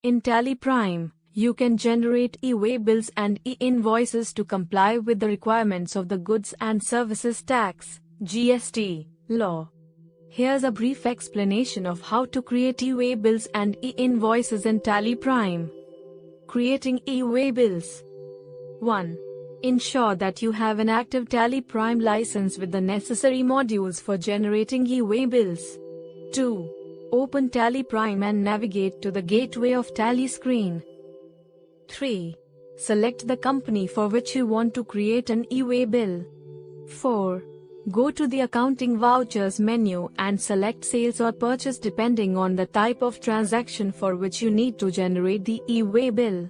In Tally Prime, you can generate e-way bills and e-invoices to comply with the requirements of the Goods and Services Tax (GST) law. Here's a brief explanation of how to create e-way bills and e-invoices in Tally Prime. Creating e-way bills. 1. Ensure that you have an active Tally Prime license with the necessary modules for generating e-way bills. 2. Open Tally Prime and navigate to the gateway of Tally screen. 3. Select the company for which you want to create an e-way bill. 4. Go to the Accounting Vouchers menu and select Sales or Purchase depending on the type of transaction for which you need to generate the e-way bill.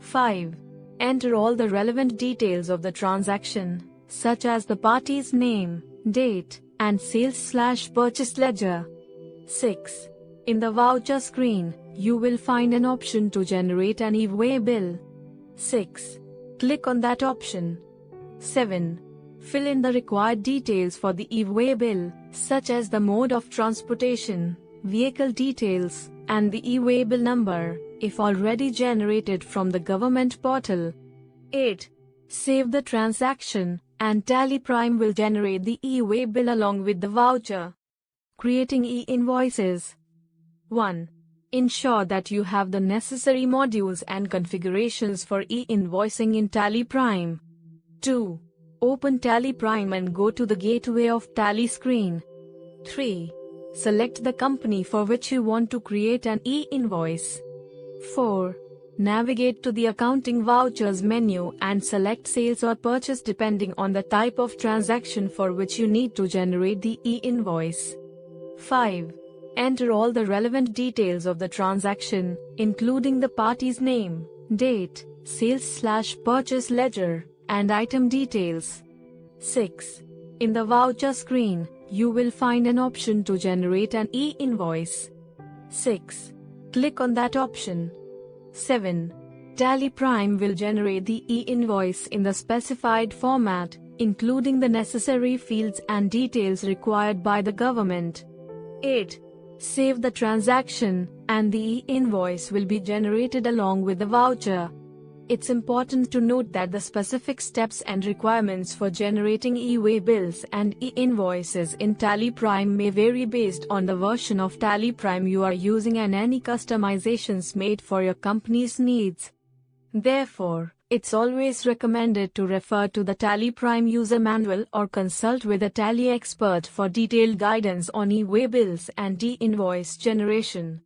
5. Enter all the relevant details of the transaction, such as the party's name, date, and sales/purchase ledger. 6. In the voucher screen, you will find an option to generate an e-way bill. 6. Click on that option. 7. Fill in the required details for the e-way bill, such as the mode of transportation, vehicle details, and the e-way bill number, if already generated from the government portal. 8. Save the transaction, and Tally Prime will generate the e-way bill along with the voucher. Creating e-invoices. 1. Ensure that you have the necessary modules and configurations for e-invoicing in Tally Prime. 2. Open Tally Prime and go to the gateway of Tally screen. 3. Select the company for which you want to create an e-invoice. 4. Navigate to the Accounting Vouchers menu and select Sales or Purchase depending on the type of transaction for which you need to generate the e-invoice. 5. Enter all the relevant details of the transaction, including the party's name, date, sales/purchase ledger, and item details. 6. In the voucher screen, you will find an option to generate an e-invoice. 6. Click on that option. 7. Tally Prime will generate the e-invoice in the specified format, including the necessary fields and details required by the government. 8. Save the transaction, and the e-invoice will be generated along with the voucher. It's important to note that the specific steps and requirements for generating e-way bills and e-invoices in Tally Prime may vary based on the version of Tally Prime you are using and any customizations made for your company's needs. Therefore, it's always recommended to refer to the Tally Prime user manual or consult with a Tally expert for detailed guidance on e-way bills and e-invoice generation.